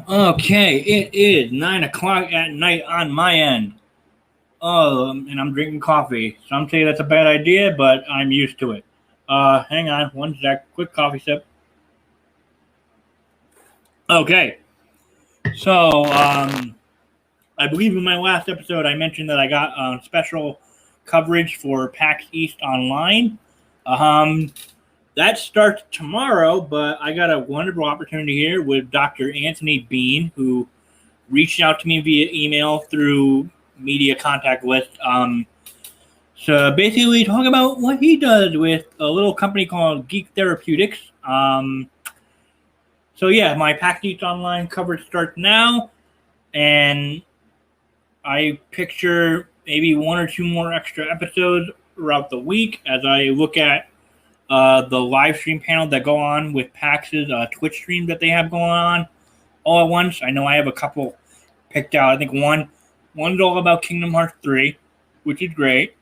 Okay, it is 9 o'clock at night on my end. Oh, and I'm drinking coffee. Some say that's a bad idea, but I'm used to it. Hang on one sec. Quick coffee sip. Okay, so I believe in my last episode I mentioned that I got special coverage for PAX East Online. Um, that starts tomorrow, but I got a wonderful opportunity here with Dr. Anthony Bean, who reached out to me via email through media contact list. So basically, talk about what he does with a little company called Geek Therapeutics. So yeah, my PAX East Online coverage starts now, and I picture maybe one or two more extra episodes throughout the week as I look at the live stream panel that go on with PAX's Twitch stream that they have going on all at once. I know I have a couple picked out. I think one's all about Kingdom Hearts 3, which is great.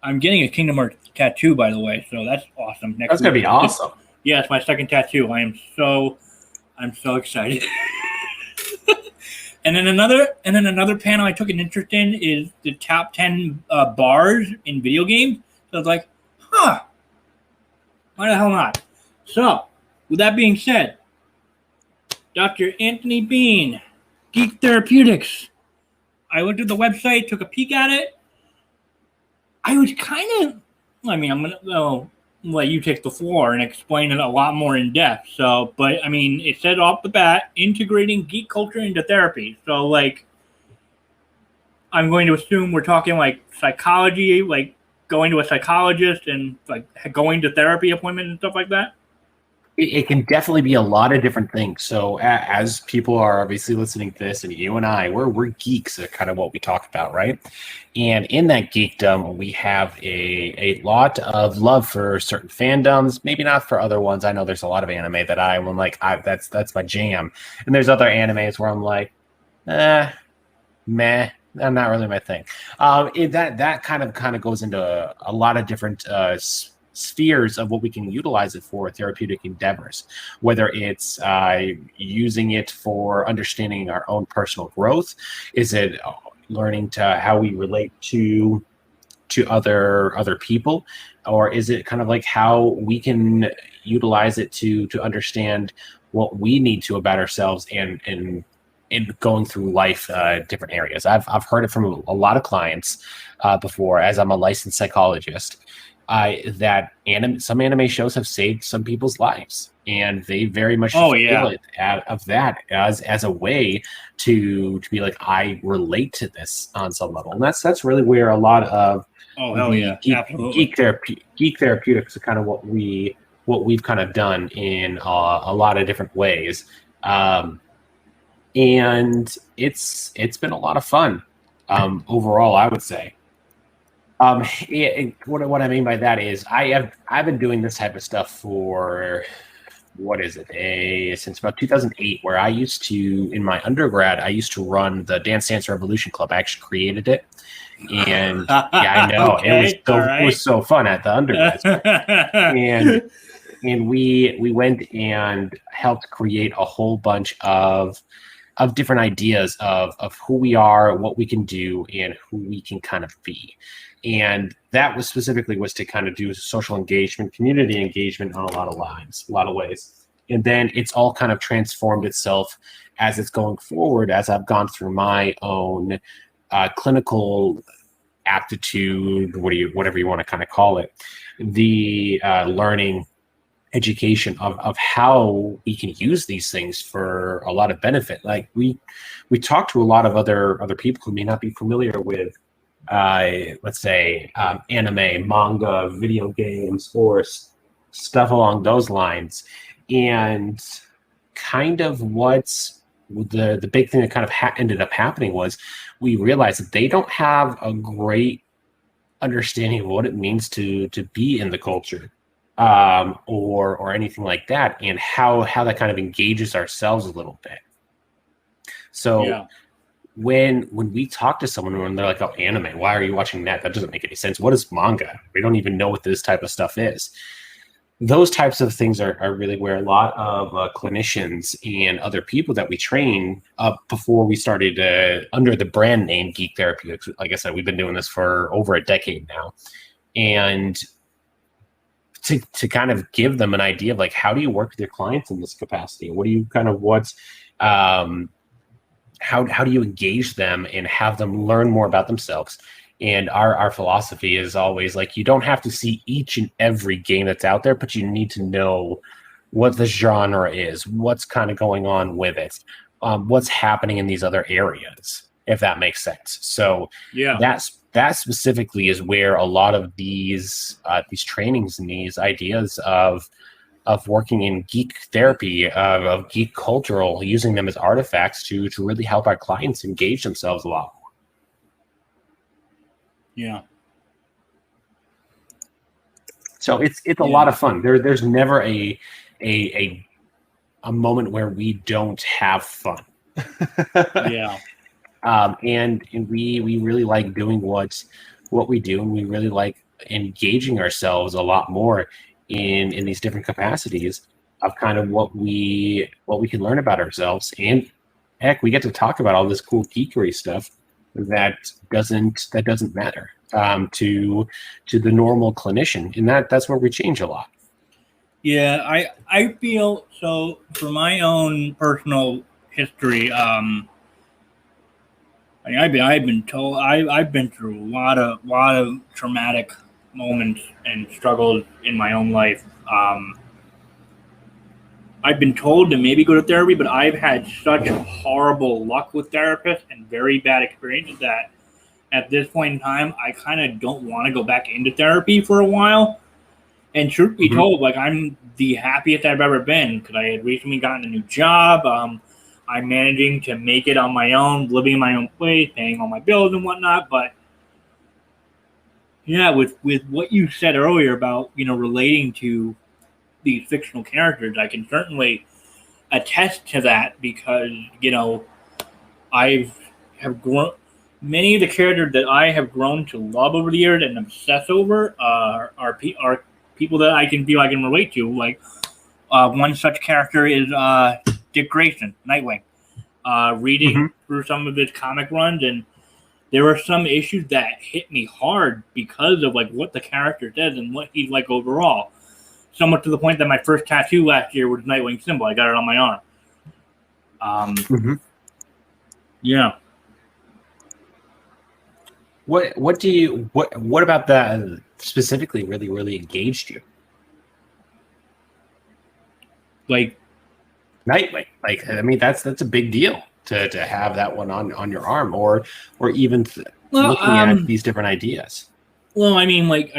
I'm getting a Kingdom Hearts tattoo, by the way, so that's awesome. That's gonna be awesome. Yeah, it's my second tattoo. I'm so excited. And then another panel I took an interest in is the top 10 bars in video games. So I was like, why the hell not? So, with that being said, Dr. Anthony Bean, Geek Therapeutics. I went to the website, took a peek at it. I was I'm going to let you take the floor and explain it a lot more in depth. So, but I mean, it said off the bat, integrating geek culture into therapy. So, like, I'm going to assume we're talking like psychology, like going to a psychologist and like going to therapy appointments and stuff like that. It can definitely be a lot of different things. So as people are obviously listening to this, and you and I, we're geeks at kind of what we talk about, right? And in that geekdom, we have a lot of love for certain fandoms, maybe not for other ones. I know there's a lot of anime that I'm like, that's my jam. And there's other animes where I'm like, meh, I'm not really my thing. That kind of goes into a lot of different spheres of what we can utilize it for therapeutic endeavors, whether it's using it for understanding our own personal growth. Is it learning to how we relate to other people, or is it kind of like how we can utilize it to understand what we need to about ourselves and in going through life, different areas. I've heard it from a lot of clients before, as I'm a licensed psychologist, that some anime shows have saved some people's lives, and they very much feel it of that as a way to be like, I relate to this on some level, and that's really where a lot of Geek Therapeutics are kind of what we've kind of done in a lot of different ways. And it's been a lot of fun overall, I would say. What I mean by that is I've been doing this type of stuff for since about 2008, where I used to, in my undergrad, I used to run the Dance Dance Revolution Club. I actually created it, and yeah, I know it was so fun at the undergrad, and we went and helped create a whole bunch of different ideas of who we are, what we can do, and who we can kind of be. And that was to kind of do social engagement, community engagement on a lot of ways. And then it's all kind of transformed itself as it's going forward, as I've gone through my own clinical aptitude, whatever you want to kind of call it, the learning education of how we can use these things for a lot of benefit. Like we talk to a lot of other people who may not be familiar with let's say anime, manga, video games, or stuff along those lines. And kind of what's the big thing that kind of ended up happening was we realized that they don't have a great understanding of what it means to be in the culture, or anything like that, and how that kind of engages ourselves a little bit. So yeah. When we talk to someone and they're like, oh, anime, why are you watching that? That doesn't make any sense. What is manga? We don't even know what this type of stuff is. those types of things are really where a lot of clinicians and other people that we train before we started under the brand name Geek Therapeutics. Like I said, we've been doing this for over a decade now. And to kind of give them an idea of like, how do you work with your clients in this capacity? What do you how do you engage them and have them learn more about themselves? And our philosophy is always like, you don't have to see each and every game that's out there, but you need to know what the genre is, what's kind of going on with it, what's happening in these other areas, if that makes sense. So Yeah. that specifically is where a lot of these trainings and these ideas of working in geek therapy, of geek cultural, using them as artifacts to really help our clients engage themselves a lot. Yeah. So it's a lot of fun. There's never a moment where we don't have fun. Yeah. And we really like doing what we do, and we really like engaging ourselves a lot more in these different capacities of kind of what we can learn about ourselves. And heck, we get to talk about all this cool geekery stuff that doesn't matter to the normal clinician, and that's where we change a lot. Yeah, I feel so for my own personal history. I've been told I've been through a lot of traumatic moments and struggles in my own life. I've been told to maybe go to therapy, but I've had such horrible luck with therapists and very bad experiences that at this point in time, I kind of don't want to go back into therapy for a while. And truth be told, like, I'm the happiest I've ever been because I had recently gotten a new job. I'm managing to make it on my own, living in my own place, paying all my bills and whatnot. But yeah, with what you said earlier about, relating to these fictional characters, I can certainly attest to that because, I have grown. Many of the characters that I have grown to love over the years and obsess over are people that I can feel I can relate to. Like one such character is Dick Grayson, Nightwing. Reading through some of his comic runs, and there are some issues that hit me hard because of like what the character does and what he's like overall. So much to the point that my first tattoo last year was Nightwing symbol. I got it on my arm. Yeah. What about that specifically really engaged you? Like Nightwing. Like, I mean, that's a big deal to have that one on your arm, or even looking at these different ideas. Well, I mean, like,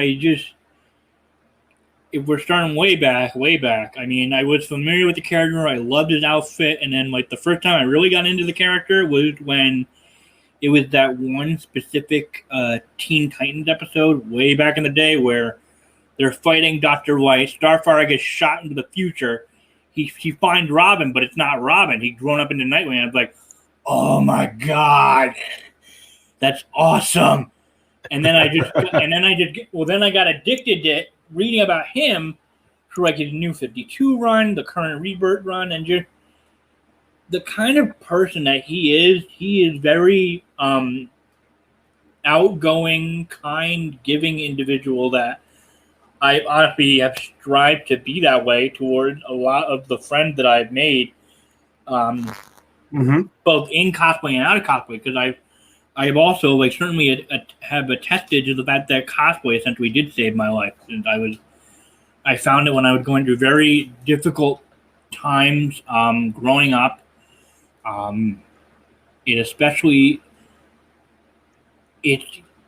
if we're starting way back, I mean, I was familiar with the character. I loved his outfit. And then, like, the first time I really got into the character was when it was that one specific Teen Titans episode way back in the day where they're fighting Dr. White. Starfire gets shot into the future. He finds Robin, but it's not Robin. He's grown up into Nightwing. I was like, oh, my God. That's awesome. And then I got addicted to reading about him through like his New 52 run, the current Rebirth run, and just the kind of person that he is very outgoing, kind, giving individual that I honestly have strived to be that way towards a lot of the friends that I've made, both in cosplay and out of cosplay, because I've also like certainly have attested to the fact that cosplay essentially did save my life. Since I found it when I was going through very difficult times growing up.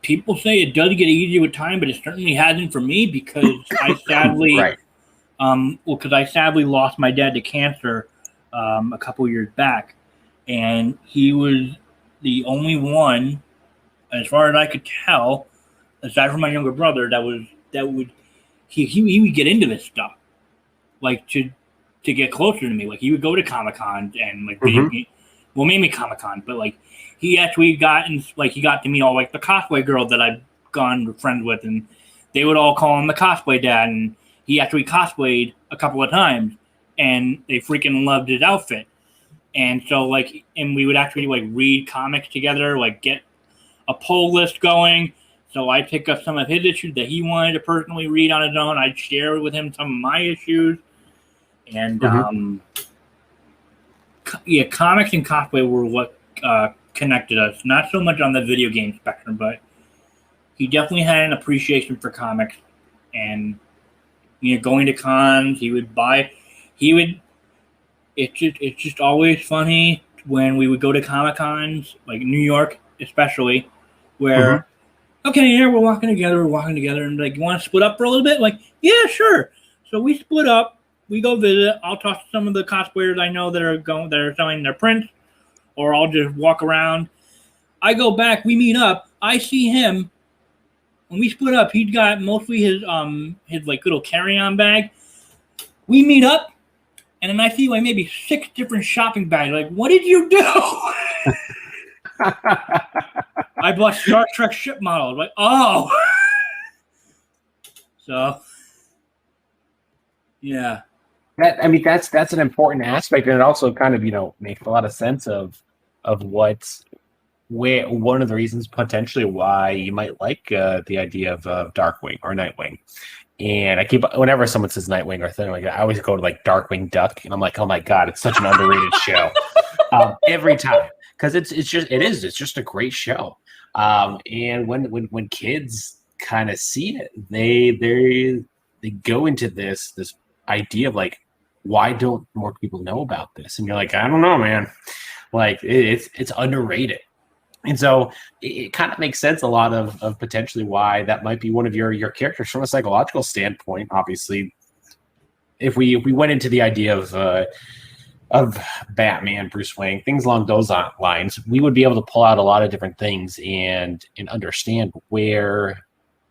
People say it does get easier with time, but it certainly hasn't for me because I sadly, because I sadly lost my dad to cancer a couple years back, and he was the only one, as far as I could tell, aside from my younger brother, that would he would get into this stuff, like to get closer to me. Like he would go to Comic-Con and like mainly Comic-Con, but like he actually got to meet all like the cosplay girls that I've gone friends with, and they would all call him the cosplay dad, and he actually cosplayed a couple of times, and they freaking loved his outfit. And so, like, and we would actually, like, read comics together, like, get a poll list going. So I'd pick up some of his issues that he wanted to personally read on his own. I'd share with him some of my issues. And, yeah, comics and cosplay were what connected us. Not so much on the video game spectrum, but he definitely had an appreciation for comics. And, you know, going to cons, it's just always funny when we would go to Comic Cons, like New York especially, where, okay, yeah, we're walking together, and like, you want to split up for a little bit? Like, yeah, sure. So we split up, we go visit. I'll talk to some of the cosplayers I know that are selling their prints, or I'll just walk around. I go back, we meet up, I see him. When we split up, he's got mostly his like little carry-on bag. We meet up, and then I see like maybe 6 different shopping bags. Like, what did you do? I bought Star Trek ship models. Like, oh. So, yeah. That's an important aspect, and it also kind of, you know, makes a lot of sense of where one of the reasons potentially why you might like the idea of Darkwing or Nightwing. And whenever someone says Nightwing or thing like that, I always go to like Darkwing Duck, and I'm like, oh my god, it's such an underrated show every time, because it's just a great show. And when kids kind of see it, they go into this idea of like, why don't more people know about this? And you're like, I don't know, man. Like, it's underrated. And so it kind of makes sense a lot of potentially why that might be one of your characters from a psychological standpoint. Obviously, if we went into the idea of Batman, Bruce Wayne, things along those lines, we would be able to pull out a lot of different things and understand where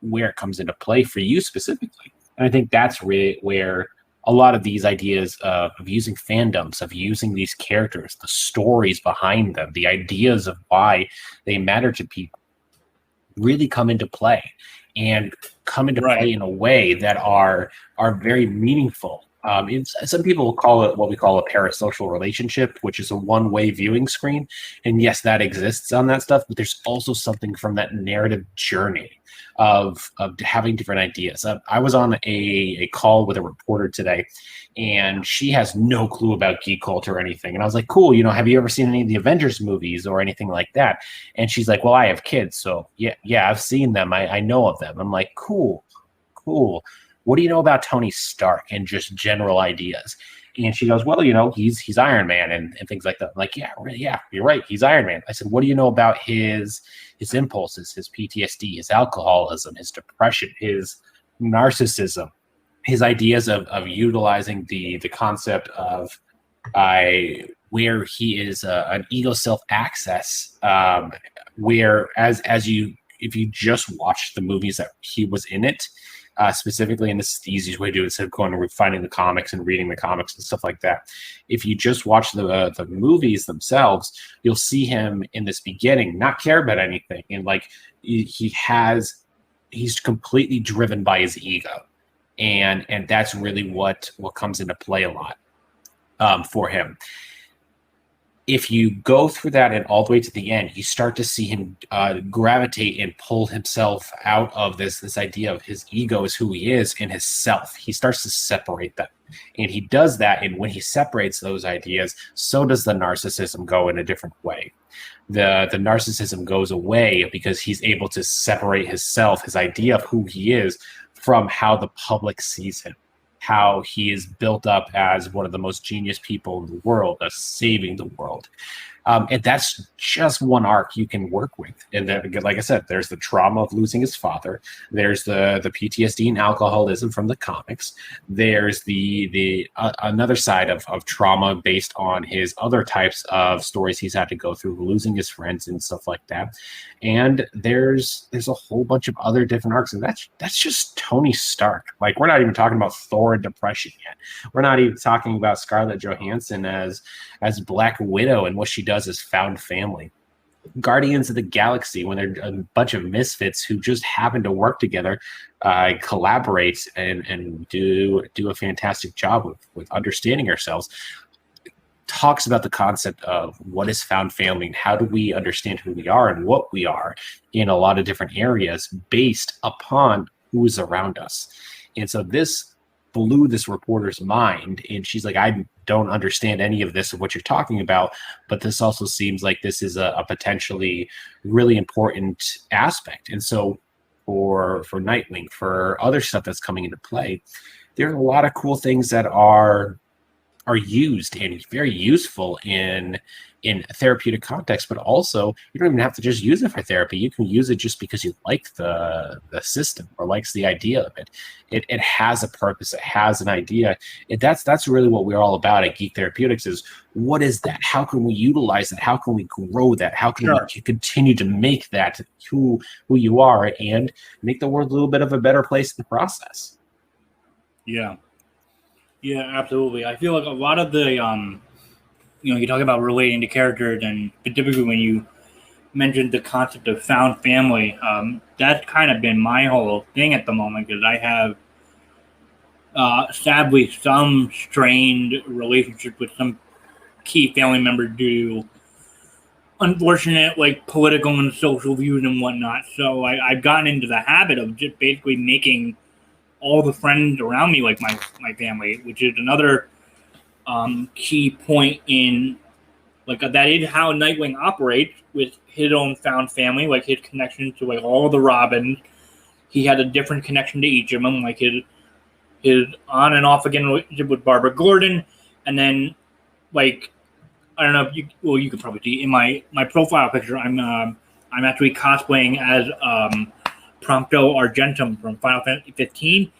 it comes into play for you specifically. And I think that's really where a lot of these ideas of using fandoms, of using these characters, the stories behind them, the ideas of why they matter to people really come into play, and come into play in a way that are very meaningful. Some people call it what we call a parasocial relationship, which is a one-way viewing screen. And yes, that exists on that stuff, but there's also something from that narrative journey of having different ideas. I was on a call with a reporter today, and she has no clue about geek culture or anything. And I was like, cool, you know, have you ever seen any of the Avengers movies or anything like that? And she's like, well, I have kids, so yeah, I've seen them. I know of them. I'm like, cool. What do you know about Tony Stark and just general ideas? And she goes, well, you know, he's Iron Man and things like that. I'm like, yeah, you're right. He's Iron Man. I said, what do you know about his impulses, his PTSD, his alcoholism, his depression, his narcissism, his ideas of utilizing the concept of where he is an ego self access, where if you just watch the movies that he was in it, specifically, and this is the easiest way to do it instead of going and finding the comics and reading the comics and stuff like that. If you just watch the movies themselves, you'll see him in this beginning not care about anything, and like he's completely driven by his ego, and that's really what comes into play a lot for him. If you go through that and all the way to the end, you start to see him gravitate and pull himself out of this idea of his ego is who he is and his self. He starts to separate them. And he does that, and when he separates those ideas, so does the narcissism go in a different way. The narcissism goes away because he's able to separate himself, his idea of who he is, from how the public sees him. How he is built up as one of the most genius people in the world, as saving the world. And that's just one arc you can work with. And then, like I said, there's the trauma of losing his father. There's the PTSD and alcoholism from the comics. There's the another side of trauma based on his other types of stories he's had to go through, losing his friends and stuff like that. And there's a whole bunch of other different arcs, and that's just Tony Stark. Like, we're not even talking about Thor and depression yet. We're not even talking about Scarlett Johansson as Black Widow and what she does as found family. Guardians of the Galaxy, when they're a bunch of misfits who just happen to work together, collaborate, and do a fantastic job with understanding ourselves. Talks about the concept of what is found family and how do we understand who we are and what we are in a lot of different areas based upon who is around us. And so this blew this reporter's mind, and she's like, I don't understand any of this of what you're talking about, but this also seems like this is a potentially really important aspect. And so for Nightwing, for other stuff that's coming into play, there are a lot of cool things that are used and very useful in a therapeutic context, but also you don't even have to just use it for therapy. You can use it just because you like the system or likes the idea of it. It has a purpose. It has an idea. That's really what we're all about at Geek Therapeutics is what is that? How can we utilize it? How can we grow that? How can we continue to make that who you are and make the world a little bit of a better place in the process? Yeah. Yeah, absolutely. I feel like a lot of the, you talk about relating to characters, and typically when you mentioned the concept of found family, that's kind of been my whole thing at the moment because I have, sadly, some strained relationship with some key family member due to unfortunate, political and social views and whatnot. So I've gotten into the habit of just basically making all the friends around me like my family, which is another key point in that is how Nightwing operates with his own found family, like his connection to all the Robins. He had a different connection to each of them, like his on and off again relationship with Barbara Gordon, and then I don't know if you could probably see in my profile picture, I'm actually cosplaying as Prompto Argentum from Final Fantasy 15,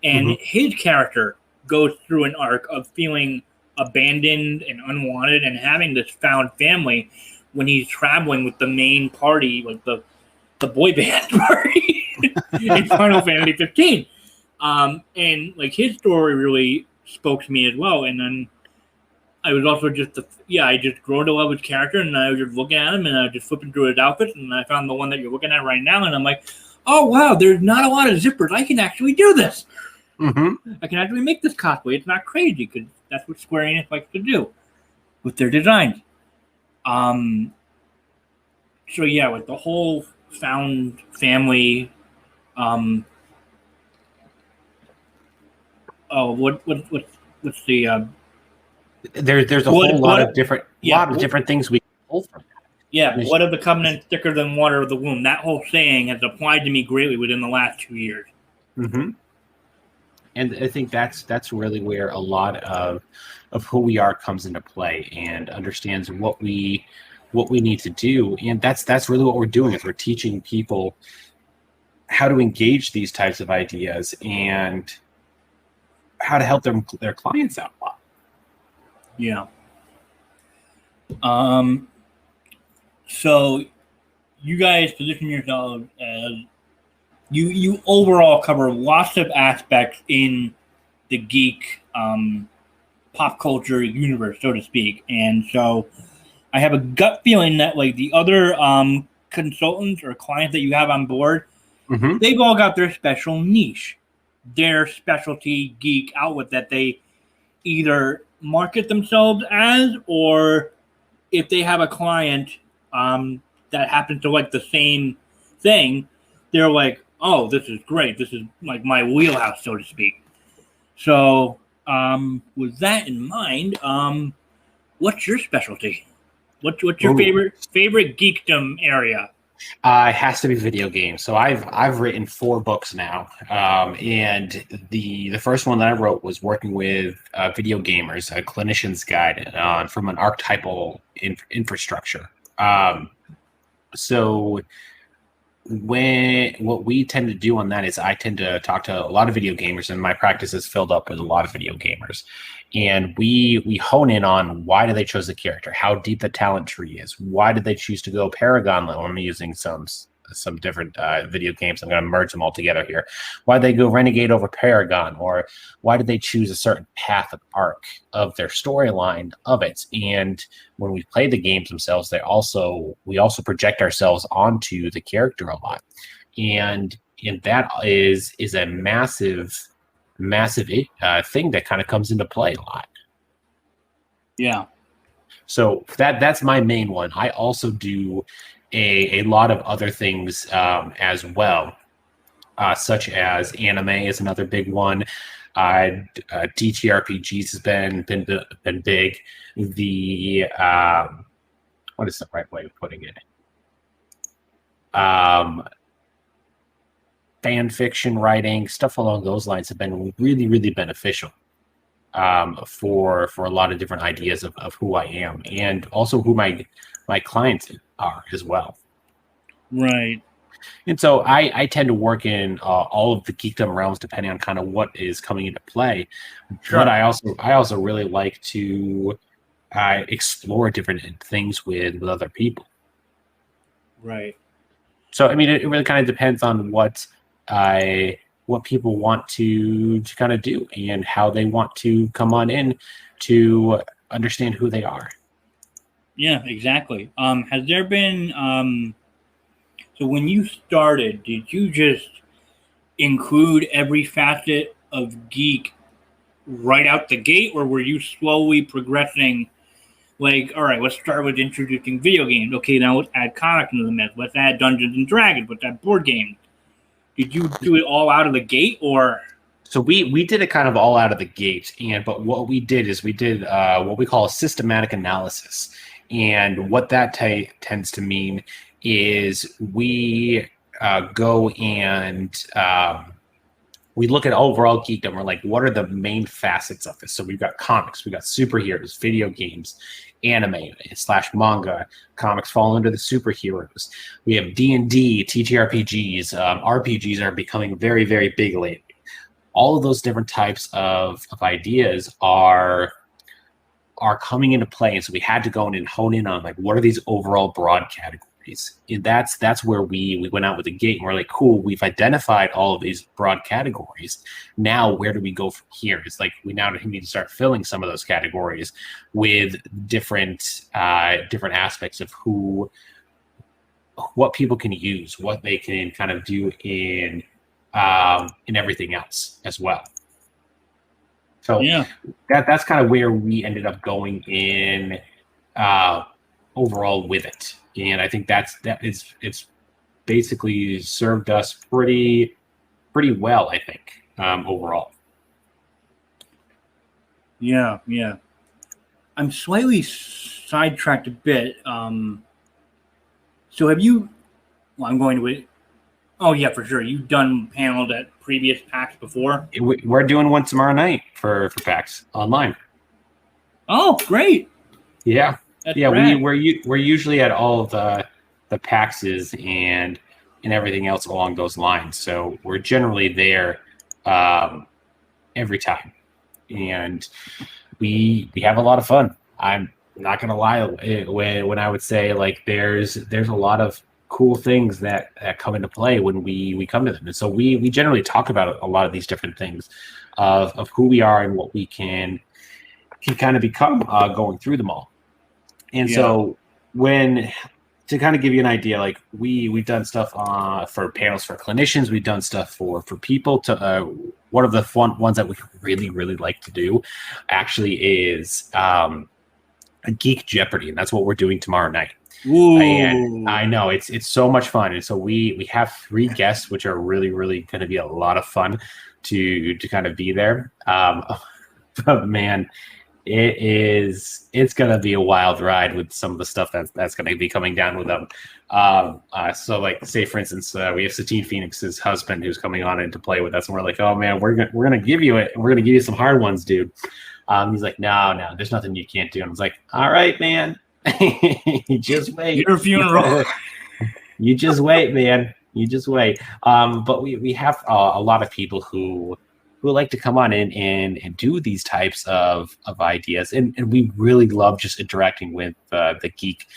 and his character goes through an arc of feeling abandoned and unwanted and having this found family when he's traveling with the main party, the boy band party in Final Fantasy 15. And his story really spoke to me as well. And then I was also I just grew to love his character, and I was just looking at him and I was just flipping through his outfits, and I found the one that you're looking at right now, and I'm like, oh wow, there's not a lot of zippers. I can actually do this. I can actually make this cosplay. It's not crazy because that's what Square Enix likes to do with their designs. So yeah, with the whole found family, what's the there's a whole lot of different things we can pull from that. Yeah, blood of the covenant thicker than water of the womb. That whole saying has applied to me greatly within the last 2 years. And I think that's really where a lot of who we are comes into play and understands what we need to do. And that's really what we're doing is we're teaching people how to engage these types of ideas and how to help their clients out a lot. Yeah. So you guys position yourselves as you overall cover lots of aspects in the geek pop culture universe, so to speak. And so I have a gut feeling that the other consultants or clients that you have on board, they've all got their special niche, their specialty geek outlet that they either market themselves as, or if they have a client that happens to like the same thing, they're like, oh, this is great. This is like my wheelhouse, so to speak. So with that in mind, what's your specialty? What's your favorite geekdom area? It has to be video games. So I've written 4 books now, and the first one that I wrote was working with video gamers, a clinician's guide from an archetypal infrastructure. So what we tend to do on that is I tend to talk to a lot of video gamers, and my practice is filled up with a lot of video gamers. And we hone in on why do they choose a character, how deep the talent tree is, why did they choose to go Paragon level. I'm using some some different video games. I'm going to merge them all together here. Why did they go Renegade over Paragon, or why did they choose a certain path of arc of their storyline of it? And when we play the games themselves, we also project ourselves onto the character a lot, and that is a massive thing that kind of comes into play a lot. Yeah. So that's my main one. I also do a lot of other things as well, such as anime is another big one. TTRPGs has been big. The what is the right way of putting it? Fan fiction writing, stuff along those lines have been really, really beneficial for a lot of different ideas of who I am, and also who my clients are as well. Right. And so I tend to work in all of the geekdom realms depending on kind of what is coming into play. Sure. But I also really like to explore different things with other people. Right. So I mean, it really kind of depends on what people want to kind of do and how they want to come on in to understand who they are. Yeah, exactly. Has there been so when you started, did you just include every facet of geek right out the gate, or were you slowly progressing? Like, all right, let's start with introducing video games. Okay, now let's add comics into the mix. Let's add Dungeons and Dragons. Let's add board games. Did you do it all out of the gate, or? So we did it kind of all out of the gate, but what we did is we did what we call a systematic analysis, and what that tends to mean is we go and we look at overall geekdom. We're like, what are the main facets of this? So we've got comics, we've got superheroes, video games, anime / manga. Comics fall under the superheroes. We have D&D, TTRPGs. RPGs are becoming very, very big lately. All of those different types of ideas are coming into play, and so we had to go in and hone in on like, what are these overall broad categories? And that's where we went out with the gate, and we're like, cool, we've identified all of these broad categories. Now where do we go from here? It's like we now need to start filling some of those categories with different aspects of what people can use, what they can kind of do in everything else as well. So yeah, that's kind of where we ended up going in overall with it. And I think it's basically served us pretty well, I think, overall. Yeah. I'm slightly sidetracked a bit. So have you? Well, I'm going to wait. Oh yeah, for sure. You've done panels at previous PAX before. We're doing one tomorrow night for PAX Online. Oh, great! Yeah. That's yeah, rad. we're usually at all of the PAXs and everything else along those lines. So we're generally there every time, and we have a lot of fun. I'm not gonna lie, when I would say like there's a lot of cool things that come into play when we come to them, and so we generally talk about a lot of these different things of who we are and what we can kind of become going through them all. And so to kind of give you an idea, like we've done stuff for panels for clinicians, we've done stuff for people. To one of the fun ones that we really, really like to do actually is a Geek Jeopardy, and that's what we're doing tomorrow night. Ooh. And I know it's so much fun, and so we have 3 guests, which are really, really going to be a lot of fun to kind of be there. But man, it's gonna be a wild ride with some of the stuff that's gonna be coming down with them. So like, say for instance, we have Satine Phoenix's husband who's coming on in to play with us, and we're like, oh man, we're gonna give you it, and we're gonna give you some hard ones, dude. He's like, no, there's nothing you can't do. And I was like, all right, man, you just wait. Your funeral. You just wait, man. You just wait. But we have a lot of people who like to come on in and do these types of ideas. And we really love just interacting with the geek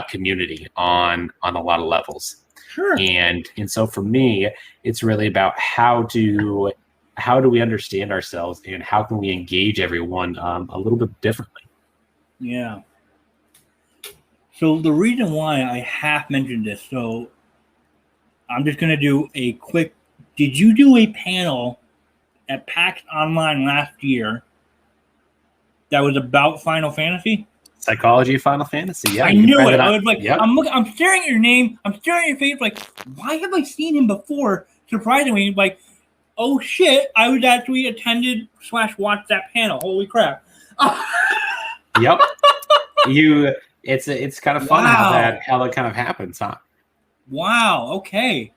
community on a lot of levels. Sure. And so for me, it's really about how do we understand ourselves and how can we engage everyone a little bit differently. Yeah. So the reason why I half mentioned this, so I'm just going to do a quick. Did you do a panel at PAX Online last year that was about Final Fantasy? Psychology of Final Fantasy. Yeah, I you can knew find it. that I on- was like, yep. I'm staring at your name. I'm staring at your face. Like, why have I seen him before? Surprisingly, like, oh shit, I was actually attended / watched that panel. Holy crap! Yep. It's kind of fun how that kind of happens, huh? Wow. Okay.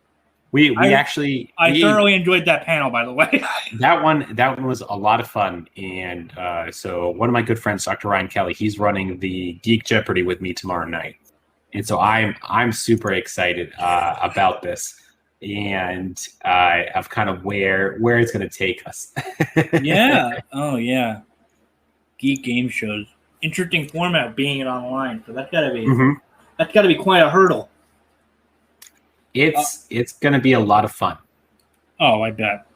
We I actually thoroughly enjoyed that panel, by the way. that one was a lot of fun, and so one of my good friends, Dr. Ryan Kelly, he's running the Geek Jeopardy with me tomorrow night, and so I'm super excited about this and of kind of where it's going to take us. Yeah. Oh yeah. Geek game shows. Interesting format being it online. So that's gotta be quite a hurdle. It's going to be a lot of fun. Oh, I bet.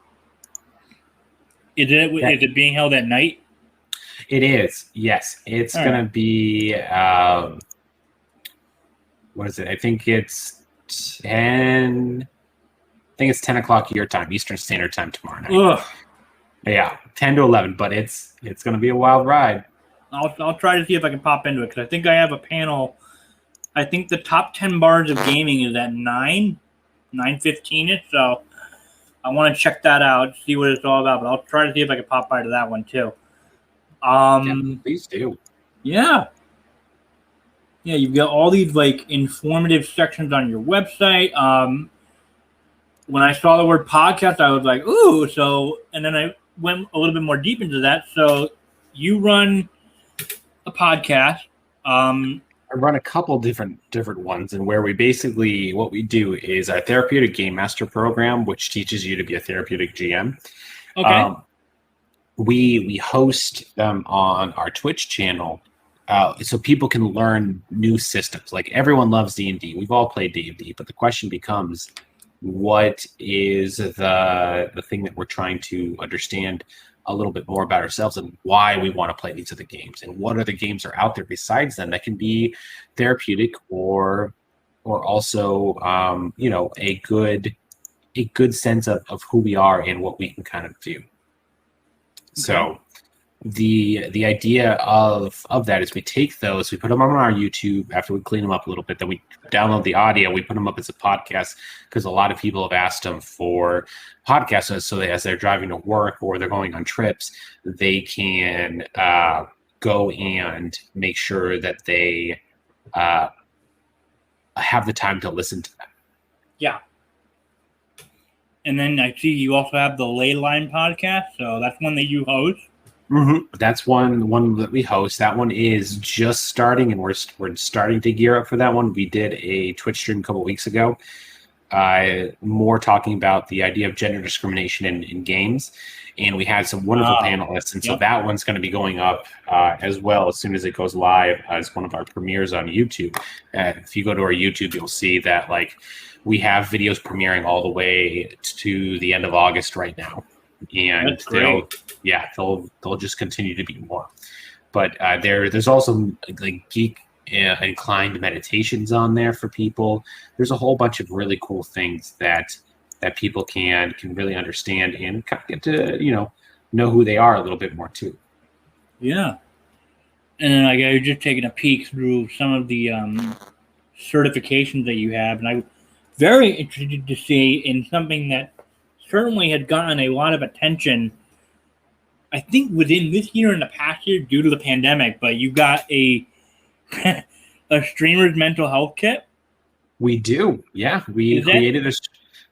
Is it being held at night? It is. Yes, it's All going right. to be. What is it? I think it's 10. I think it's 10 o'clock your time, Eastern Standard Time tomorrow night. Ugh. Yeah, 10 to 11, but it's going to be a wild ride. I'll try to see if I can pop into it because I think I have a panel. I think the top 10 bars of gaming is at 9:15ish. So I want to check that out, see what it's all about. But I'll try to see if I can pop by to that one too. Yeah, please do. Yeah. Yeah, you've got all these like informative sections on your website. When I saw the word podcast, I was like, ooh, so, and then I went a little bit more deep into that. So you run a podcast. I run a couple different ones, and where we basically, what we do is a therapeutic game master program, which teaches you to be a therapeutic GM. Okay. We host them on our Twitch channel. So people can learn new systems. Like everyone loves D&D. We've all played D&D, but the question becomes, what is the thing that we're trying to understand a little bit more about ourselves and why we want to play these other games, and what other games are out there besides them that can be therapeutic or also a good sense of who we are and what we can kind of do. Okay. So the idea of that is we take those, we put them on our YouTube after we clean them up a little bit, then we download the audio, we put them up as a podcast because a lot of people have asked them for podcasts so that as they're driving to work or they're going on trips, they can go and make sure that they have the time to listen to them. Yeah. And then I see you also have the Ley Line podcast, so that's one that you host. Mm-hmm. That's one that we host. That one is just starting, and we're starting to gear up for that one. We did a Twitch stream a couple of weeks ago, more talking about the idea of gender discrimination in games, and we had some wonderful panelists. And so that one's going to be going up as well as soon as it goes live as one of our premieres on YouTube. If you go to our YouTube, you'll see that we have videos premiering all the way to the end of August right now. And they'll just continue to be more. But there's also like geek inclined meditations on there for people. There's a whole bunch of really cool things that people can really understand and kind of get to know who they are a little bit more too. Yeah. And then I was just taking a peek through some of the certifications that you have, and I'm very interested to see in something that certainly had gotten a lot of attention, I think, within this year and the past year due to the pandemic, but you got a streamer's mental health kit. We do. Yeah. We created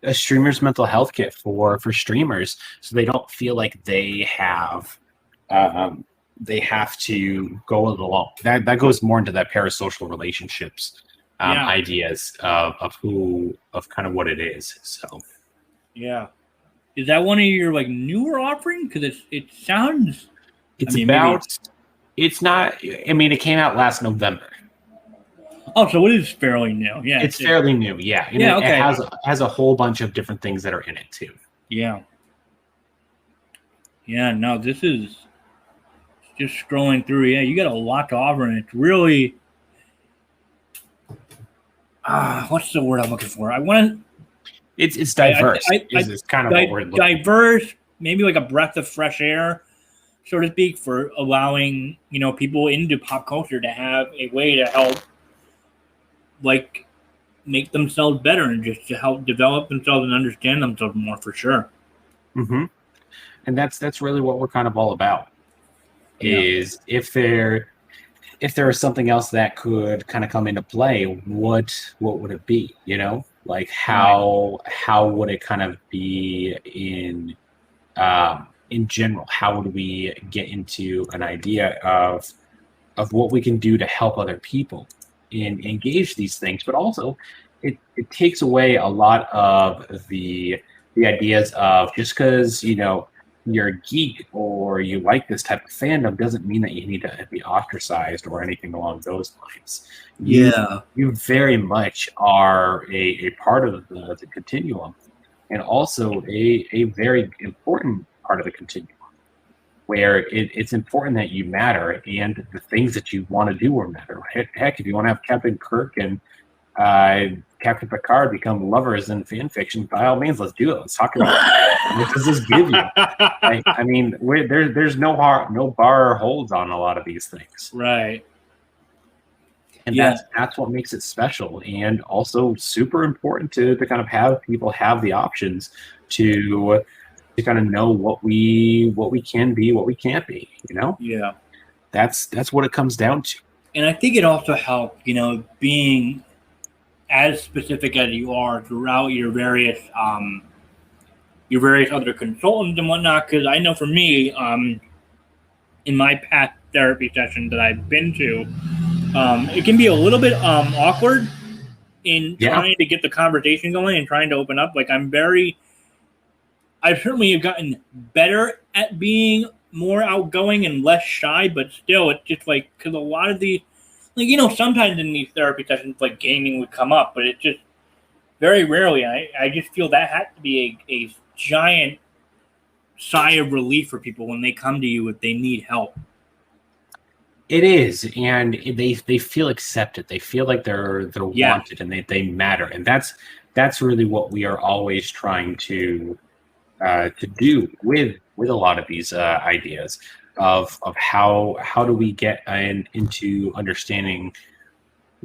a streamer's mental health kit for streamers so they don't feel like they have to go it alone. That goes more into that parasocial relationships ideas of kind of what it is. So yeah. Is that one of your newer offerings? Because it sounds. It's not. I mean, it came out last November. Oh, so it is fairly new. Yeah, It's fairly new, yeah. And yeah. it Okay. has a whole bunch of different things that are in it too. Yeah. Yeah. No, this is just scrolling through. Yeah, you got a lot to offer, and it's really what's the word I'm looking for? I want It's I diverse. Is kind of what we're looking for. diverse, maybe like a breath of fresh air, so to speak, for allowing people into pop culture to have a way to help like make themselves better and just to help develop themselves and understand themselves more for sure. Mm-hmm. And that's really what we're kind of all about. Yeah. Is if there is something else that could kind of come into play, what would it be? Like how would it kind of be in general? How would we get into an idea of what we can do to help other people and engage these things? But also, it takes away a lot of the ideas of just because you're a geek or you like this type of fandom doesn't mean that you need to be ostracized or anything along those lines. You very much are a part of the continuum, and also a very important part of the continuum, where it's important that you matter and the things that you want to do will matter. Heck, if you want to have Captain Kirk and Captain Picard become lovers in fan fiction, by all means, let's do it. Let's talk about it. What does this give you? I mean, there's no bar or holds on a lot of these things, Right. and that's what makes it special, and also super important to kind of have people have the options to kind of know what we can be, what we can't be. Yeah. That's what it comes down to. And I think it also helped, being as specific as you are throughout your various other consultants and whatnot. Because I know for me, in my past therapy sessions that I've been to, it can be a little bit awkward in trying to get the conversation going and trying to open up. Like I certainly have gotten better at being more outgoing and less shy, but still, it's just like, because a lot of the, sometimes in these therapy sessions, like gaming would come up, but it's just very rarely. I just feel that has to be a giant sigh of relief for people when they come to you if they need help. It is, and they feel accepted. They feel like they're wanted and they matter, and that's really what we are always trying to do with a lot of these ideas of how do we get into understanding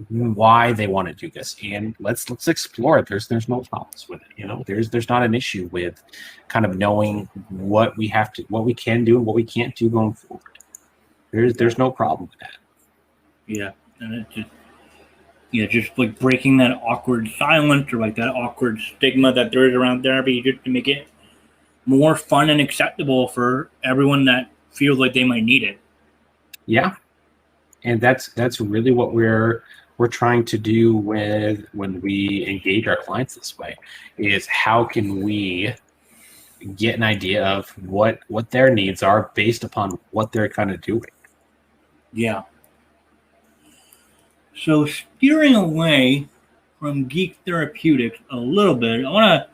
why they want to do this, and let's explore it. There's no problems with it. There's not an issue with kind of knowing what we can do and what we can't do going forward. There's no problem with that. Yeah, and it's just like breaking that awkward silence or like that awkward stigma that there is around therapy, just to make it more fun and acceptable for everyone that feels like they might need it. Yeah, and that's really what we're trying to do when we engage our clients this way, is how can we get an idea of what their needs are based upon what they're kind of doing. Yeah. So steering away from Geek Therapeutics a little bit, I want to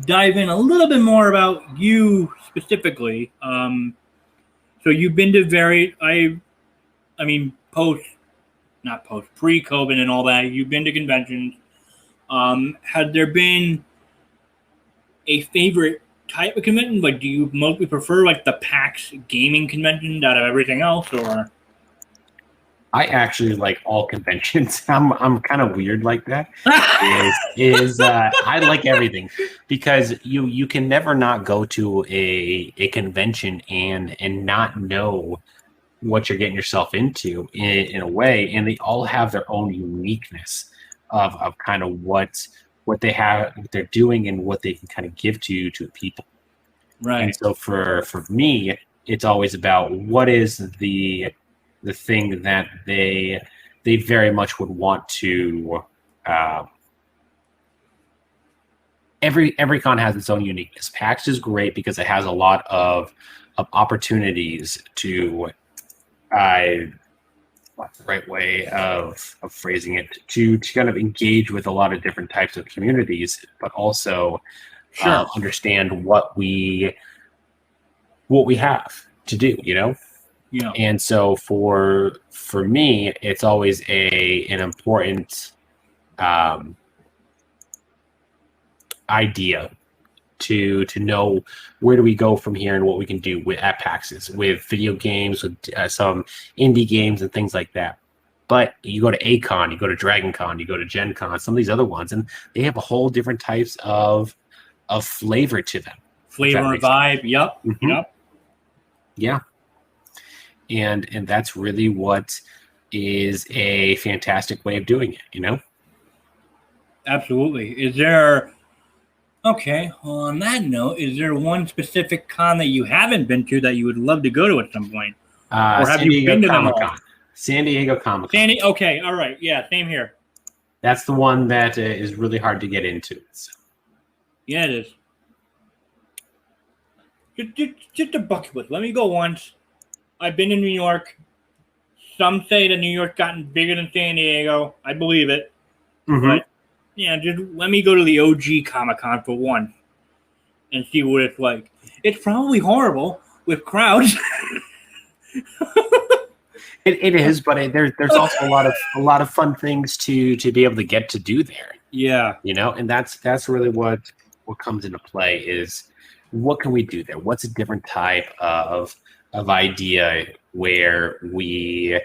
dive in a little bit more about you specifically. So you've been to pre-COVID and all that, you've been to conventions. Had there been a favorite type of convention? Like, do you mostly prefer like the PAX gaming convention out of everything else, or? I actually like all conventions. I'm kind of weird like that. I like everything, because you can never not go to a convention and not know what you're getting yourself into in a way, and they all have their own uniqueness of kind of what they have, what they're doing, and what they can kind of give to people. Right. And so for me, it's always about what is the thing that they very much would want to. Every con has its own uniqueness. PAX is great because it has a lot of opportunities to what's the right way of phrasing it, to kind of engage with a lot of different types of communities, but also Sure. understand what we have to do, Yeah. And so for me, it's always an important idea to know where do we go from here and what we can do at PAXs with video games, with some indie games and things like that. But you go to ACON, you go to Dragon Con, you go to Gen Con, some of these other ones, and they have a whole different types of flavor to them. Flavor and vibe. Yep. Mm-hmm. Yep. Yeah. And that's really what is a fantastic way of doing it, Absolutely. Is there... Okay, well, on that note, is there one specific con that you haven't been to that you would love to go to at some point? Or have you been to them all? San Diego Comic-Con. Okay, all right. Yeah, same here. That's the one that is really hard to get into. So. Yeah, it is. Just a bucket list. Let me go once. I've been to New York. Some say that New York's gotten bigger than San Diego. I believe it. Mm-hmm. But yeah, just let me go to the OG Comic-Con for one and see what it's like. It's probably horrible with crowds. It is, but there's also a lot of fun things to be able to get to do there. Yeah, and that's really what comes into play is what can we do there? What's a different type of idea where we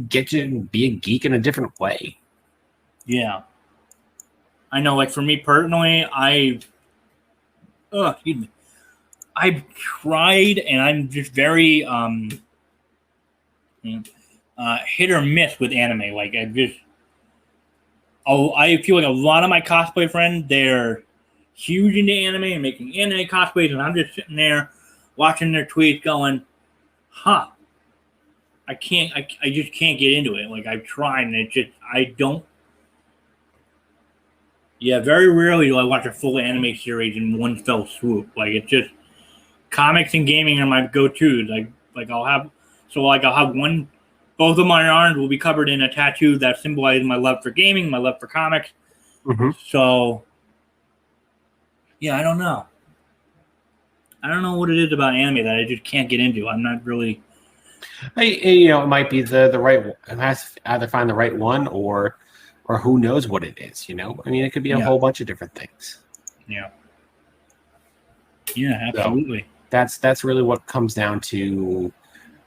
get to be a geek in a different way? Yeah. I know, like for me personally, I've tried, and I'm just very hit or miss with anime. Like I feel like a lot of my cosplay friends, they're huge into anime and making anime cosplays, and I'm just sitting there watching their tweets, going, "Huh." I just can't get into it. Like I've tried, and I don't. Yeah, very rarely do I watch a full anime series in one fell swoop. Like it's just comics and gaming are my go-tos. I'll have one. Both of my arms will be covered in a tattoo that symbolizes my love for gaming, my love for comics. Mm-hmm. So, yeah, I don't know. I don't know what it is about anime that I just can't get into. I'm not really. It might be the right. It has to either find the right one or who knows what it is. I mean, it could be a whole bunch of different things. Yeah. Yeah, absolutely. So that's really what comes down to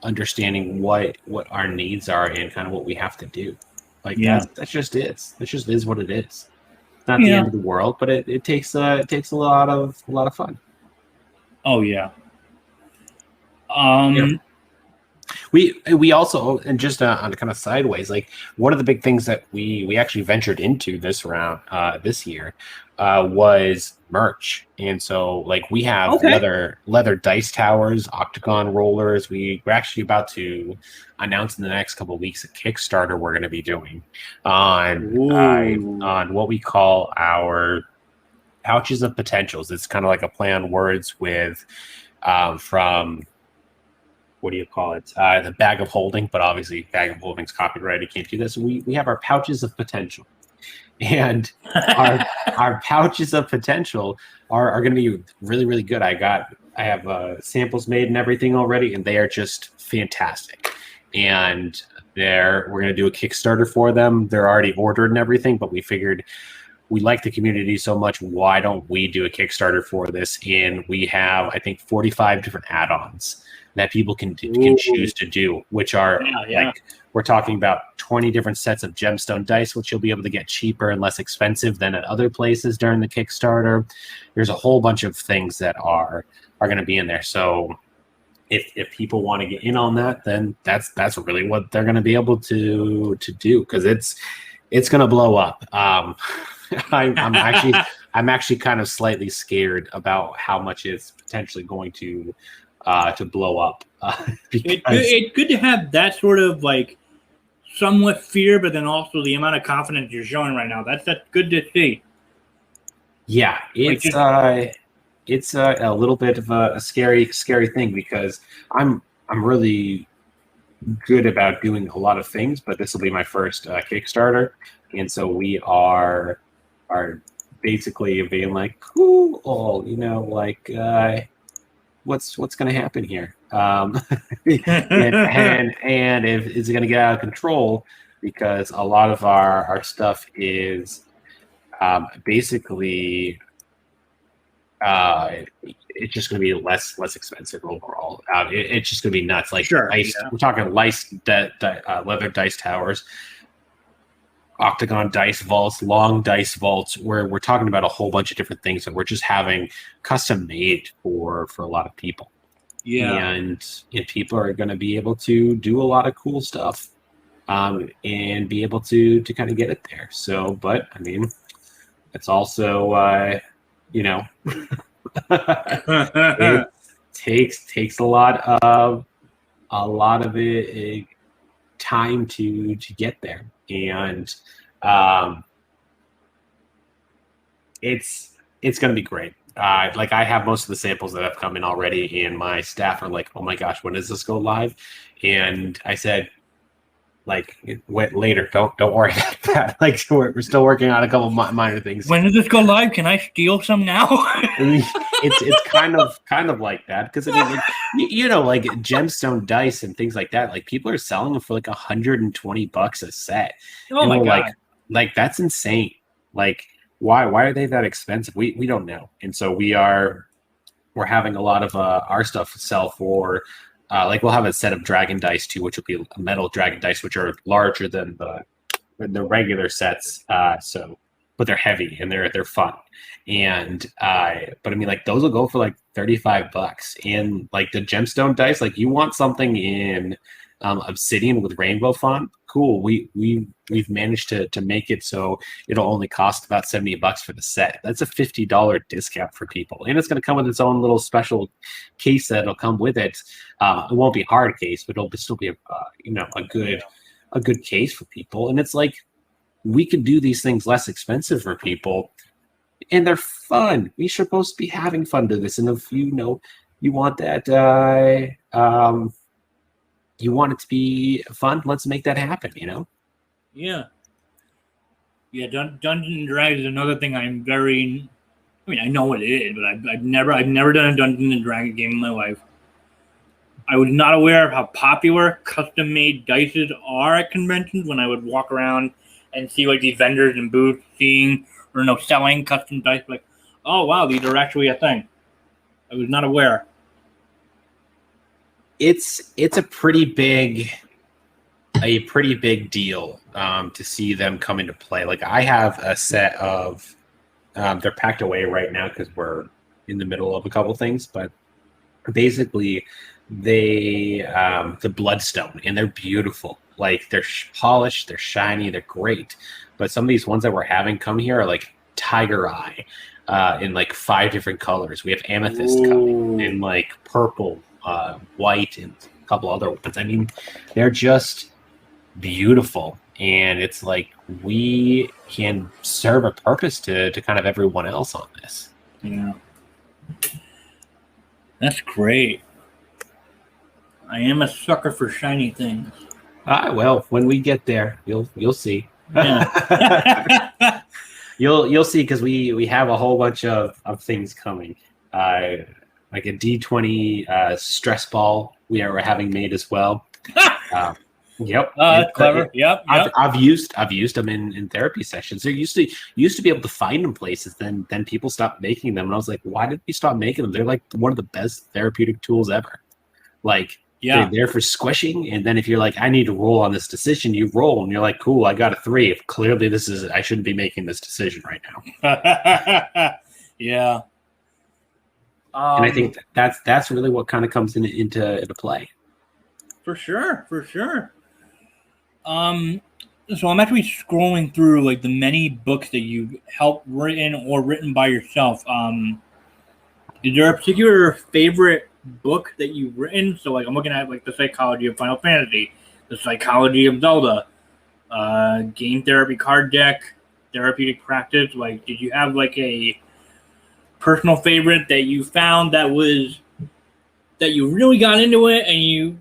understanding what our needs are and kind of what we have to do. Like that just is. It just is what it is. It's not the end of the world, but it takes a lot of fun. Oh yeah. We also, and just on kind of sideways, like one of the big things that we actually ventured into this round, this year, was merch. And so like we have leather dice towers, octagon rollers. We're actually about to announce in the next couple of weeks a Kickstarter we're going to be doing on what we call our pouches of potentials. It's kind of like a play on words with from what do you call it? The bag of holding, but obviously bag of holding's copyrighted. You can't do this. So we have our pouches of potential, and our pouches of potential are going to be really, really good. I have samples made and everything already, and they are just fantastic. And we're going to do a Kickstarter for them. They're already ordered and everything, but we figured we like the community so much. Why don't we do a Kickstarter for this? And we have, I think, 45 different add-ons that people can choose to do, which are like, we're talking about 20 different sets of gemstone dice, which you'll be able to get cheaper and less expensive than at other places during the Kickstarter. There's a whole bunch of things that are going to be in there. So if people want to get in on that, then that's really what they're going to be able to do, because it's going to blow up. I'm actually kind of slightly scared about how much it's potentially going to blow up. It's good to have that sort of like somewhat fear, but then also the amount of confidence you're showing right now. That's good to see. Yeah, it's a little bit of a scary thing, because I'm really good about doing a lot of things, but this will be my first Kickstarter, and so we are basically being like, cool, like what's going to happen here, and if is it going to get out of control, because a lot of our stuff is basically it's just going to be less expensive overall. It's just going to be nuts. Like Sure, ice, yeah. we're talking leather dice towers, octagon dice vaults, long dice vaults. Where we're talking about a whole bunch of different things that we're just having custom made for a lot of people. Yeah. And people are going to be able to do a lot of cool stuff, and be able to kind of get it there. So, but I mean, it's also it takes a lot of it time to get there, and it's going to be great. Like I have most of the samples that have come in already, and my staff are like, "Oh my gosh, when does this go live?" And I said, like, later. Don't worry about that. Like we're still working on a couple minor things. When does this go live? Can I steal some now? It's kind of like that, because I mean, like, like gemstone dice and things like that. Like people are selling them for like $120 a set. Oh And my we're God. like that's insane. Like why are they that expensive? We don't know. And so we're having a lot of our stuff sell for. Like we'll have a set of dragon dice too, which will be metal dragon dice, which are larger than the regular sets. But they're heavy and they're fun. And but I mean, like those will go for like $35. And like the gemstone dice, like you want something in obsidian with rainbow font, cool. We've managed to make it so it'll only cost about $70 for the set. That's a $50 discount for people, and it's going to come with its own little special case that'll come with it. It won't be a hard case, but it'll still be a good case for people. And it's like we could do these things less expensive for people, and they're fun. We're supposed to be having fun to this, and if you want that. You want it to be fun, let's make that happen, Yeah. Yeah, Dungeons and Dragons is another thing I know what it is, but I've never done a Dungeons and Dragons game in my life. I was not aware of how popular custom-made dices are at conventions when I would walk around and see like these vendors and booths selling custom dice. Like, oh wow, these are actually a thing. I was not aware. It's a pretty big deal to see them come into play. Like I have a set of they're packed away right now because we're in the middle of a couple things, but basically they the bloodstone, and they're beautiful. Like they're polished, they're shiny, they're great. But some of these ones that we're having come here are like tiger eye in like 5 different colors. We have amethyst coming in like purple, white, and a couple other ones. I mean, they're just beautiful, and it's like we can serve a purpose to kind of everyone else on this. Yeah, that's great. I am a sucker for shiny things. Well, when we get there, you'll see. Yeah. You'll see, because we have a whole bunch of things coming. Like a D20 stress ball we're having made as well. Yep. That's clever. Yep. I've used them in therapy sessions. There used to be able to find them places. Then people stopped making them, and I was like, why did we stop making them? They're like one of the best therapeutic tools ever. Like they're there for squishing, and then if you're like, I need to roll on this decision, you roll, and you're like, cool, I got a 3. If clearly I shouldn't be making this decision right now. Yeah. And I think that's really what kind of comes into play. For sure. So I'm actually scrolling through like the many books that you've helped written by yourself. Is there a particular favorite book that you've written? So like I'm looking at like the psychology of Final Fantasy, the psychology of Zelda, game therapy card deck, therapeutic practice. Like, did you have like a personal favorite that you found that you really got into it, and you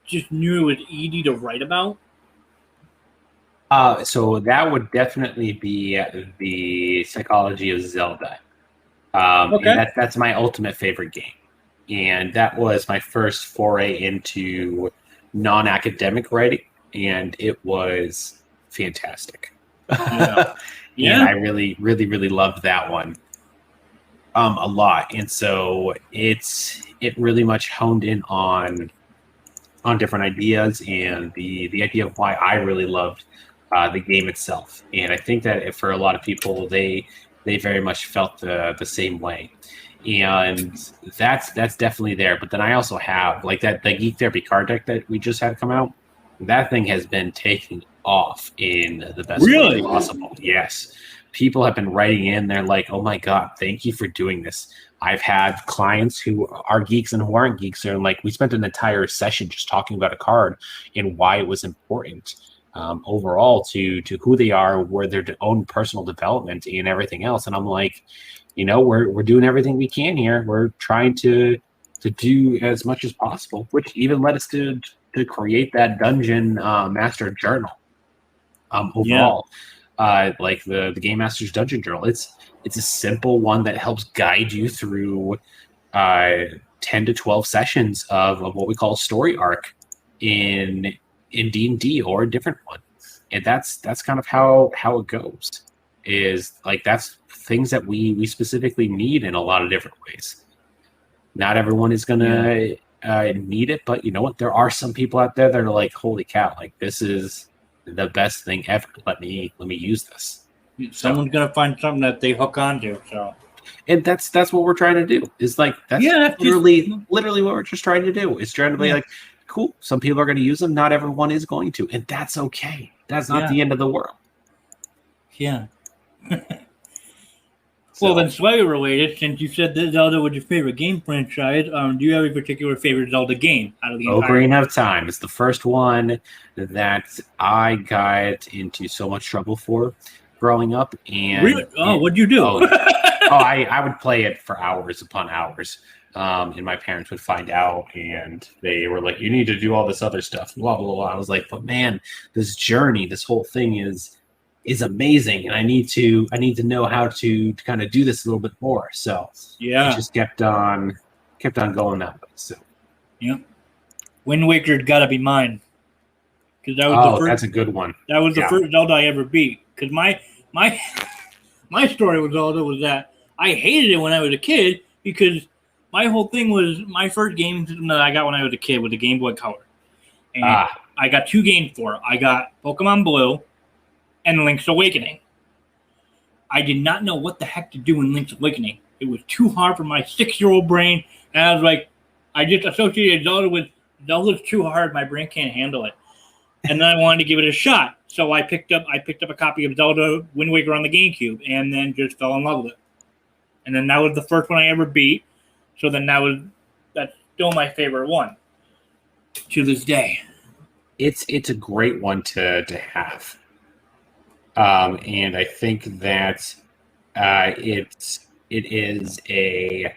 just knew it was easy to write about? So that would definitely be the Psychology of Zelda. And Okay. that's my ultimate favorite game. And that was my first foray into non-academic writing, and it was fantastic. Yeah. And Yeah. I really, really, really loved that one a lot. And so it really much honed in on different ideas and the idea of why I really loved the game itself. And I think that for a lot of people, they very much felt the same way. And that's definitely there. But then I also have like that the Geek Therapy card deck that we just had come out. That thing has been taking off in the best way Really? possible. Yes. People have been writing in, they're like, oh my God, thank you for doing this. I've had clients who are geeks and who aren't geeks. They're like, we spent an entire session just talking about a card and why it was important overall to who they are, where their own personal development and everything else. And I'm like, we're doing everything we can here. We're trying to do as much as possible, which even led us to create that dungeon master journal. Yeah. Overall, like the Game Master's Dungeon Journal, it's a simple one that helps guide you through 10 to 12 sessions of what we call a story arc in D&D or a different one. And that's kind of how it goes. Is like that's things that we specifically need in a lot of different ways. Not everyone is gonna need it, but you know what? There are some people out there that are like, holy cow, like this is the best thing ever. Let me use this. Someone's gonna find something that they hook onto. So, and that's what we're trying to do. Is like that's literally what we're just trying to do. Is trying to be like, cool. Some people are going to use them. Not everyone is going to, and that's okay. That's not the end of the world. Yeah. Well, then slightly related, since you said that Zelda was your favorite game franchise, do you have a particular favorite Zelda game out of the entire? Ocarina of Time is the first one that I got into so much trouble for growing up. And really? Oh, what'd you do? I would play it for hours upon hours. And my parents would find out, and they were like, "You need to do all this other stuff." Blah blah blah. I was like, "But man, this journey, this whole thing is amazing, and I need to know how to kind of do this a little bit more." So I just kept on going that way. So Wind Waker's got to be mine, because that was the first. That's a good one. That was the first Zelda I ever beat. Because my story with Zelda was that I hated it when I was a kid, because my whole thing was my first game that I got when I was a kid was a Game Boy Color, and I got two games for it. I got Pokemon Blue and Link's Awakening. I did not know what the heck to do in Link's Awakening. It was too hard for my 6-year-old brain, and I was like, I just associated Zelda with Zelda's too hard. My brain can't handle it, and then I wanted to give it a shot. So I picked up a copy of Zelda Wind Waker on the GameCube, and then just fell in love with it. And then that was the first one I ever beat. So then that's still my favorite one to this day. It's a great one to have. And I think that it is a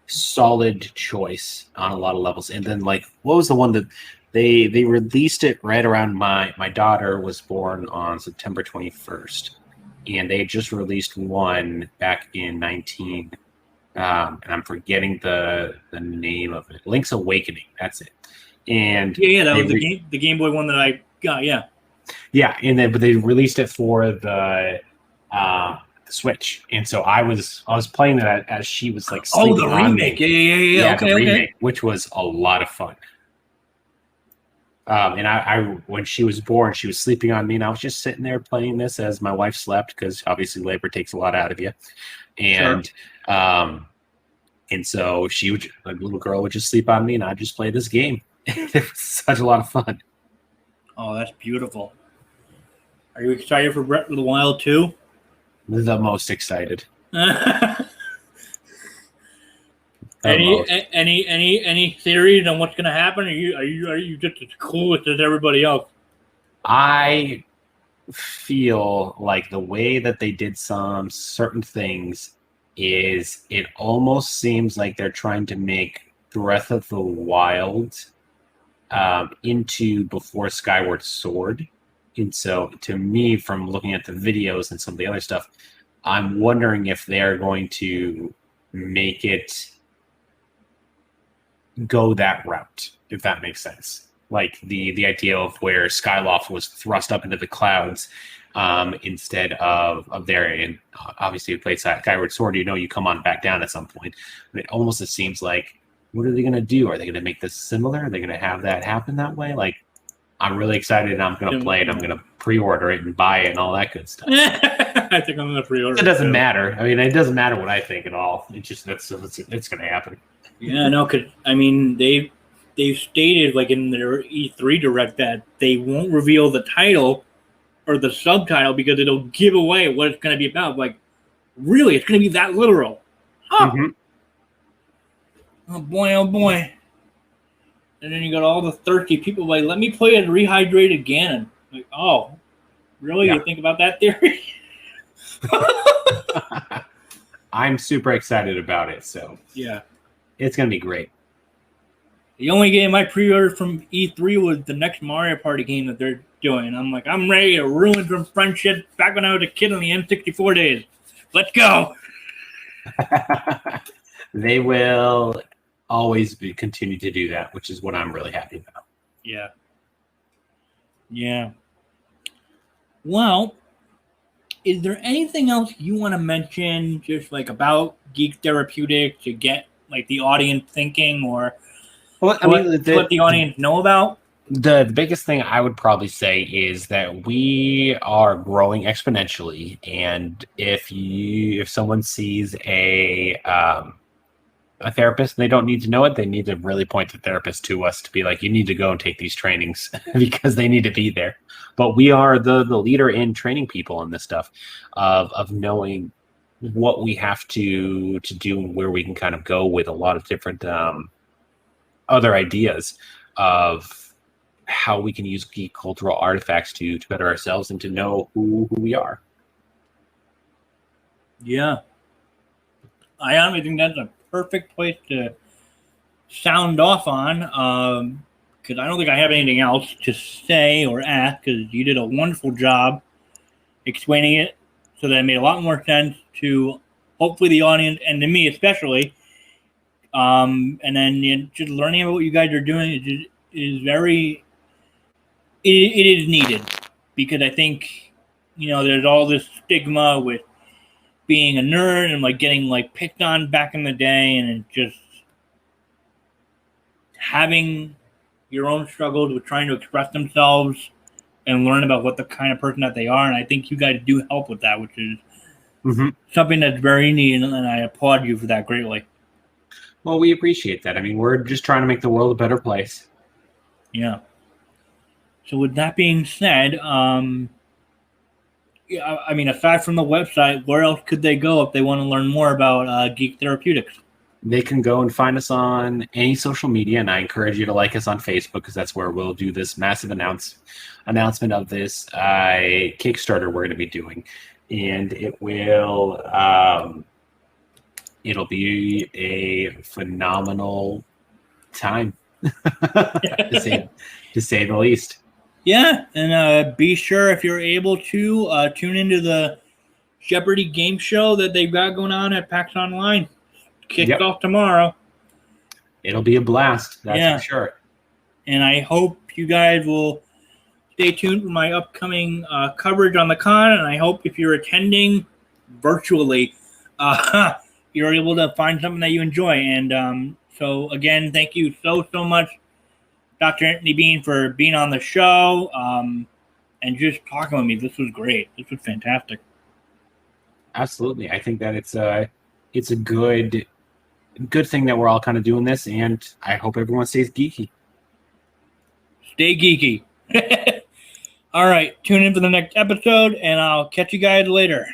solid choice on a lot of levels. And then, like, what was the one that they released it right around my daughter was born on September 21st, and they just released one back in 19. And I'm forgetting the name of it. Link's Awakening. That's it. And that was the Game Boy one that I got. Yeah, but they released it for the Switch, and so I was playing that as she was like sleeping the remake. Yeah, okay, the remake, which was a lot of fun. And I when she was born, she was sleeping on me, and I was just sitting there playing this as my wife slept, because obviously labor takes a lot out of you, and and so she would, the little girl would just sleep on me, and I'd just play this game. It was such a lot of fun. Oh, that's beautiful. Are you excited for Breath of the Wild 2? The most excited. Any theories on what's going to happen? Are you just as clueless as everybody else? I feel like the way that they did some certain things is it almost seems like they're trying to make Breath of the Wild into before Skyward Sword. And so, to me, from looking at the videos and some of the other stuff, I'm wondering if they're going to make it go that route, if that makes sense. Like the idea of where Skyloft was thrust up into the clouds instead of there. And obviously, you played Skyward Sword, you come on back down at some point. But it almost seems like, what are they going to do? Are they going to make this similar? Are they going to have that happen that way? Like, I'm really excited, and I'm going to play it. I'm going to pre-order it and buy it and all that good stuff. I think I'm going to pre-order it. It doesn't matter. I mean, it doesn't matter what I think at all. It's just it's going to happen. Yeah, no, because I mean they've stated like in their E3 direct that they won't reveal the title or the subtitle because it'll give away what it's going to be about. Like, really, it's going to be that literal? Huh? Mm-hmm. Oh boy, oh boy! And then you got all the thirsty people like, let me play a rehydrated Ganon. Like, oh, really? Yeah. You think about that theory? I'm super excited about it. So yeah. It's going to be great. The only game I pre-ordered from E3 was the next Mario Party game that they're doing. I'm like, I'm ready to ruin some friendship back when I was a kid on the N64 days. Let's go. They will always continue to do that, which is what I'm really happy about. Yeah. Yeah. Well, is there anything else you want to mention just like about Geek Therapeutics to get like the audience thinking, or let the audience know about? The biggest thing I would probably say is that we are growing exponentially, and if someone sees a therapist and they don't need to know it, they need to really point the therapist to us to be like, you need to go and take these trainings because they need to be there. But we are the leader in training people in this stuff of knowing what we have to do and where we can kind of go with a lot of different other ideas of how we can use geek cultural artifacts to better ourselves and to know who we are. Yeah. I honestly think that's a perfect place to sound off on, because I don't think I have anything else to say or ask, because you did a wonderful job explaining it so that it made a lot more sense to hopefully the audience and to me especially. And then just learning about what you guys are doing is very, it is needed, because I think, there's all this stigma with being a nerd and like getting like picked on back in the day, and just having your own struggles with trying to express themselves and learn about what the kind of person that they are. And I think you guys do help with that, which is something that's very neat, and I applaud you for that greatly. Well, we appreciate that. I mean, we're just trying to make the world a better place. Yeah. So with that being said, aside from the website, where else could they go if they want to learn more about Geek Therapeutics? They can go and find us on any social media, and I encourage you to like us on Facebook, because that's where we'll do this massive announcement of this Kickstarter we're going to be doing. And it will it'll be a phenomenal time, to say the least. Yeah, and be sure, if you're able to, tune into the Jeopardy game show that they've got going on at PAX Online. Kicks off tomorrow. It'll be a blast, that's for sure. And I hope you guys will stay tuned for my upcoming coverage on the con, and I hope if you're attending virtually, you're able to find something that you enjoy. And so, again, thank you so much, Dr. Anthony Bean, for being on the show and just talking with me. This was great. This was fantastic. Absolutely. I think that it's a good thing that we're all kind of doing this, and I hope everyone stays geeky. Stay geeky. All right. Tune in for the next episode, and I'll catch you guys later.